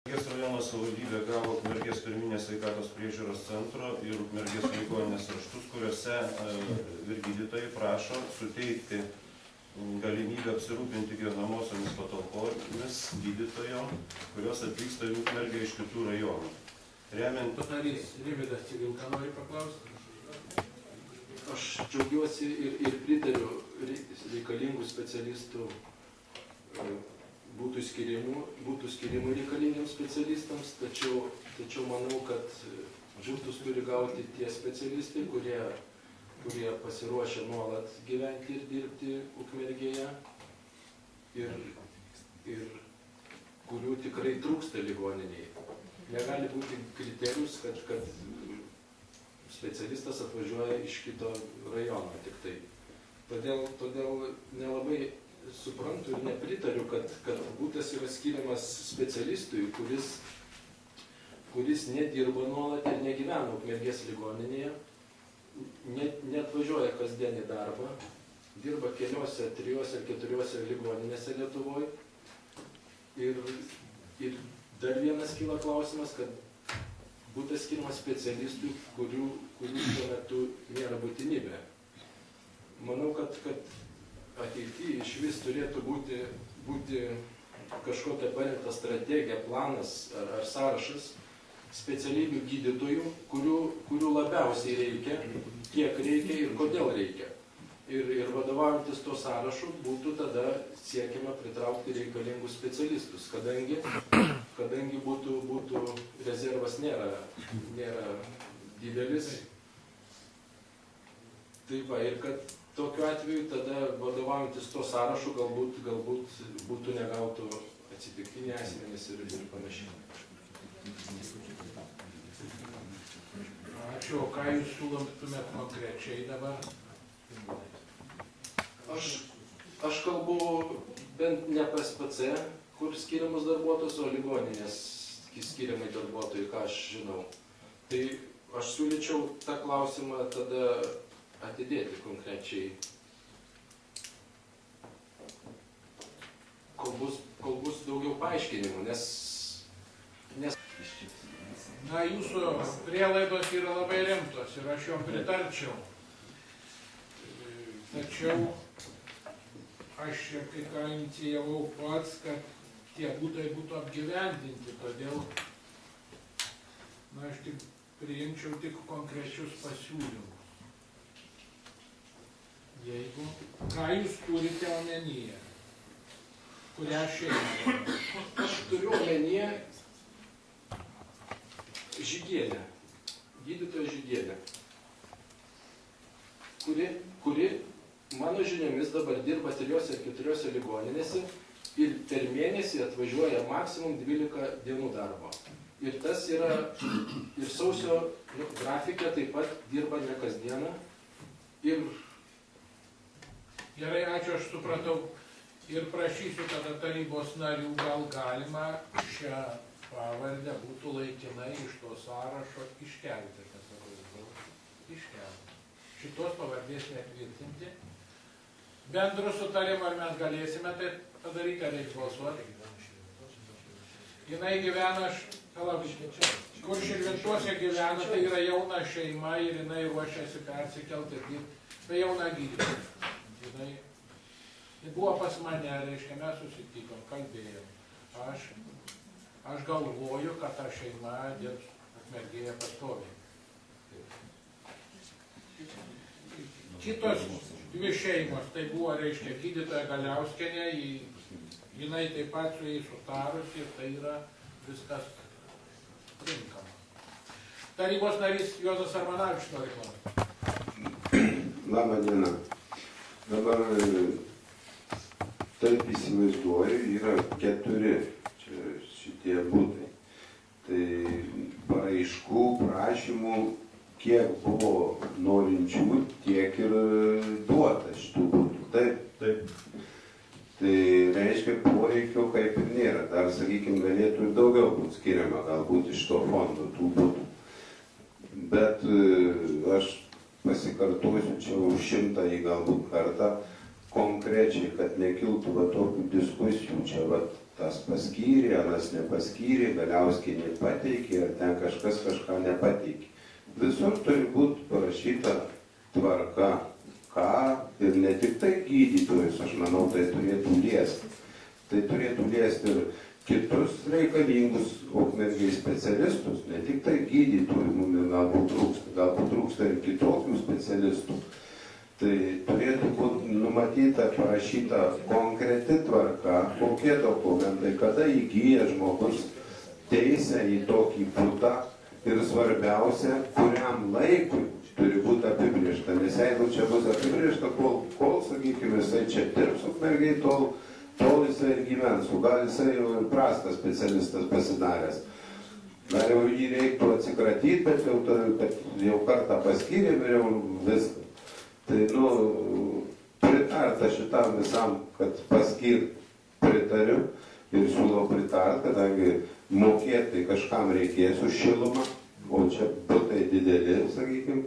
Ukmergės rajono savivaldybė gavo Ukmergės pirminės sveikatos priežiūros centro ir Ukmergės ligoninės raštus, kuriuose gydytojai prašo suteikti galimybę apsirūpinti gyvenamosiomis patalpomis gydytojom, kurios atvyksta į Ukmergę iš kitų rajonų. Remiant... Narys Rimvydas Civilka nori paklausti. Aš džiaugiuosi ir pritariu reikalingų specialistų būtų skirimų reikalingiems specialistams, tačiau manau, kad būstus turi gauti tie specialistai, kurie pasiruošę nuolat gyventi ir dirbti Ukmergėje ir kurių tikrai trūksta ligoninėje. Negali būti kriterijus, kad specialistas atvažiuoja iš kito rajono tik tai. Todėl nelabai suprantu ir nepritariu, kad būtas yra skiriamas specialistui, kuris nedirba nuolat ir negyvena Ukmergės ligoninėje, neatvažiuoja kasdien į darbą, dirba keliose, 3 ar 4 ligoninėse Lietuvoje. Ir dar vienas kyla klausimas, kad būtas skiriamas specialistui, kurių šiuo metu nėra būtinybė. Manau, kad ateityje iš vis turėtų būti kažkokia parengta strategija, planas ar sąrašas specialybių gydytojų, kurių labiausiai reikia, kiek reikia ir kodėl reikia. Ir vadovaujantis to sąrašu būtų tada siekiama pritraukti reikalingus specialistus, kadangi būtų rezervas nėra didelis. Taip va, ir kad tokiu atveju tada vadovaujantis to sąrašu galbūt būtų negautų atsitiktiniai asmenys ir panašiai. Ačiū, o ką jūs siūlytumėt konkrečiai dabar? Aš kalbu bent ne PSPC, kur skiriamus darbuotojus, o ligoninės skiriamai darbuotojai, ką aš žinau. Tai aš siūlyčiau tą klausimą tada atidėti konkrečiai, kol bus daugiau paaiškinimų, nes... Na, jūsų prielaidos yra labai rimtos ir aš jom pritarčiau. Tačiau aš kai ką inicijavau pats, kad tie būtai būtų apgyvendinti, todėl aš tik priimčiau tik konkrečius pasiūlymus. Jeigu, ką jūs turite omenyje? Kurią šeimą? Aš turiu omenyje Žygienę, gydytoją Žygienę, kuri mano žiniomis dabar dirba 3 ar 4 ligoninėse ir per mėnesį atvažiuoja maksimum 12 dienų darbo. Ir tas yra, ir sausio grafikė taip pat dirba ne kasdieną. Gerai, ačiū, aš supratau. Ir prašysiu tada tarybos narių, gal galima šią pavardę būtų laikinai iš to sąrašo iškelti. Iškelti. Šitos pavardės netvirtinti. Bendru sutarimu, ar mes galėsime tai padaryti, ar reikia balsuoti. Jinai gyvena, kur Širvintuose gyvena, tai yra jauna šeima ir jinai ruošiasi persikelti ir dirbti. Tai jauna gydytoja. Jinai buvo pas mane, reiškia, mes susitikom, kalbėjom. Aš galvoju, kad ta šeima dirbs Ukmergėje pastoviai. Kitos 2 šeimos, tai buvo, reiškia, gydytoja Galiauskienė, jinai taip pat su jais sutarusi ir tai yra viskas tinkama. Tarybos narys Juozas Armanavičius nori klausti. Labą dieną. Dabar taip įsivaizduoju, yra 4 šitie būtai. Tai paraiškų, prašymų, kiek buvo norinčių, tiek ir duota šitų būtų. Taip. Tai reiškia, poreikio kaip ir nėra. Dar, sakykime, galėtų ir daugiau būti skiriama, galbūt iš to fondo tų būtų. Bet aš pasikartosiu čia už 100 galbūt kartą, konkrečiai, kad nekiltų tokių diskusijų čia, tas paskyrė, anas nepaskyrė, galiausiai nepateikė, ar ten kažkas kažką nepateikė. Visur turi būti parašyta tvarka, ką ir ne tik tai gydytojus, aš manau, tai turėtų liesti. Tai turėtų liesti ir kitus reikalingus Ukmergėj specialistus, ne tik tai gydytojų, mums galbūt trūksta ir kitokių specialistų. Tai turėtų būti numatyta, parašyta konkreti tvarka, kokie dokumentai, kada įgyja žmogus teisę į tokį butą ir svarbiausia, kuriam laikui turi būti apibrėžta. Nes jeigu čia bus apibrėžta, kol sakykime, jisai čia dirbs Ukmergėj, tol jisai ir gyvens, o gal jisai jau ir prastas specialistas pasidaręs. Gal jau jį reiktų atsikratyti, bet jau kartą paskyrėm ir jau viską. Tai, pritarta šitam visam, kad paskirt pritariu ir siūlau pritart, kadangi mokėti kažkam reikės už šilumą, o čia butai dideli, sakykime,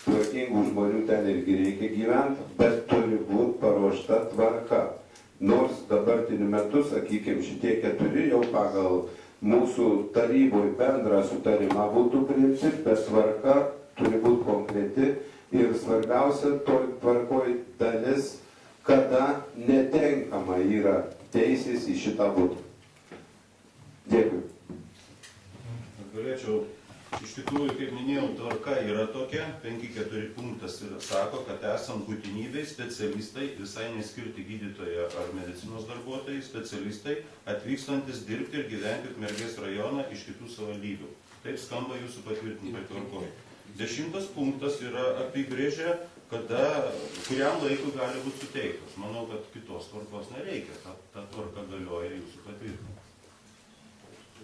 tvarkingų žmonių ten irgi reikia gyventi, bet turi būti paruošta tvarka. Nors dabartiniu metu, sakykime, šitie 4 jau pagal mūsų taryboje bendrą sutarimą būtų priimti, bet tvarka turi būti konkreti. Ir svarbiausia, toj tvarkoj dalis, kada netenkama yra teisės į šitą butą. Dėkui. Galėčiau, iš tikrųjų, kaip minėjau, tvarka yra tokia, 5.4 punktas ir sako, kad esant būtinybei specialistai, visai neskirti gydytojai ar medicinos darbuotojai, specialistai atvykstantis dirbti ir gyventi Ukmergės rajoną iš kitų savivaldybių. Taip skamba jūsų patvirtintai tvarkoj. 10 punktas yra apibrėžę, kuriam laikui gali būti suteiktas. Manau, kad kitos tvarkos nereikia, ta tvarka galioja jūsų patvirtinimui.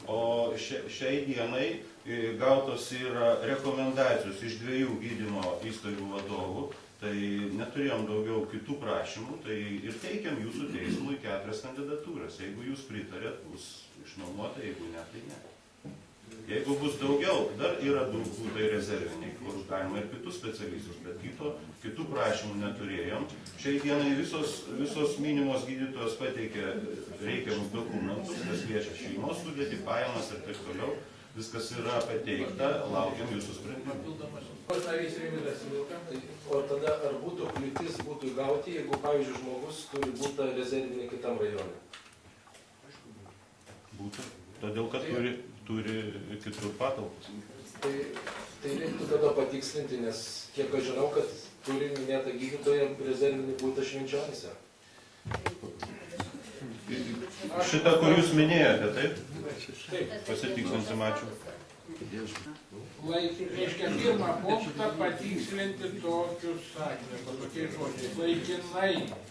O šiai dienai gautos yra rekomendacijos iš 2 gydymo įstaigų vadovų, tai neturėjom daugiau kitų prašymų, tai ir teikiam jūsų teismui 4 kandidatūras. Jeigu jūs pritarėt, bus išnuomota, jeigu ne, tai ne. Jeigu bus daugiau, dar yra būtai rezerviniai, kur galima ir kitus specialistus, bet kitų prašymų neturėjom. Šiai dienai visos minimos gydytojos pateikė reikiamus dokumentus, kas liečia šeimos sudėtį, pajamas ir taip toliau. Viskas yra pateikta, laukiam jūsų sprendimų. O tada ar būtų kliūtis būtų gauti, jeigu, pavyzdžiui, žmogus turi būti rezervinį kitam rajone? Būtų. Todėl, kad turi kitur patalpas. Tai reiktų tada patikslinti, nes kiek aš žinau, kad turi minėtą gydytoją rezervinį būtą Švenčionyse. Šitą, kur jūs minėjote, taip? Taip. Pasitikslinsim, ačiū. Reiškia, pirmą punktą patikslinti tokius sakinius, tokiais žodžiais.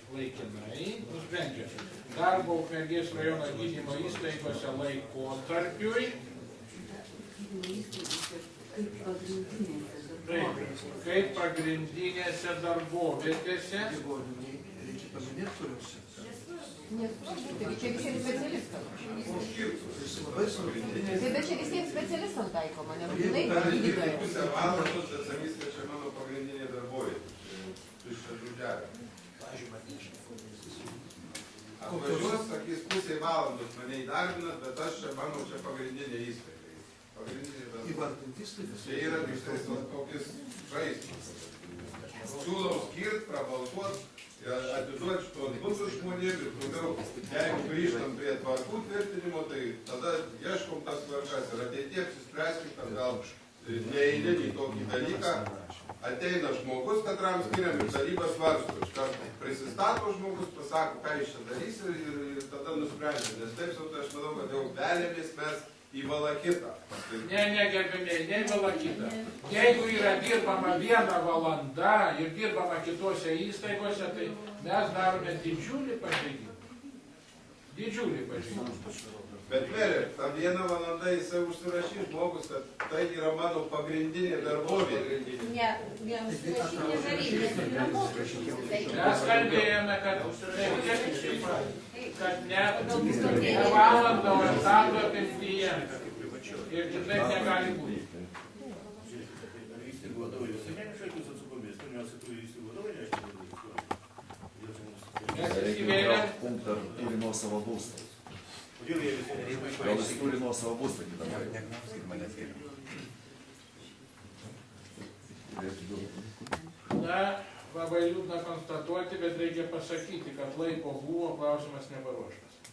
Laikinai, nusprendžia, darbo Ukmergės rajono gydymo įstaigose laikotarpiui, kaip pagrindinėse darbovietėse. Čia visiems specialistams. Bet čia visiems specialistams taikoma, nebūtinai gydytojams. Pusę valandos, bet sakys, kad čia mano pagrindinė darbovietė. Tuščia žodžiavė. Atvažiuos, sakys, pusę valandos mane įdarbinat, bet aš čia, manau, čia pagrindinė įstaiga. Čia yra tik tai tokius žaistimas. Siūlau skirt, prabalsuot, atiduoti šitos butus žmonėm ir toliau, jeigu grįžtam prie tvarkų tvirtinimo, tai tada ieškom tas tvarkas ir ateitie apsispręskim, kad gal neįdėlį tokį dalyką. Ateina žmogus, katram skiriam ir taryba svarsto. Prisistato žmogus, pasako, ką jis čia darys ir tada nusprendžia. Nes taip, tai aš manau, kad jau velėmės mes į Valakitą. Ne, gerbėmiai, ne į Valakitą. Jeigu yra dirbama 1 valanda ir dirbama kitose įstaigose, tai mes darome didžiulį pažeidimą. Didžiulį pažeidimą. Bet merė, tą 1 valandą jisai užsirašys žmogus, kad tai yra mano pagrindinė darbovietė. Ne, užsirašyti nežaryt, nes yra mokesčių. Mes kalbėjome, kad ne valandą, o etato apimtyje. Ir kitaip negali būti. Mes įsivėlėm. Punktą turimo savo būstą. Gal jis turi nuo savo būstą kitą mane. Na, labai liūdna konstatuoti, bet reikia pasakyti, kad laiko buvo, klausimas neparuoštas.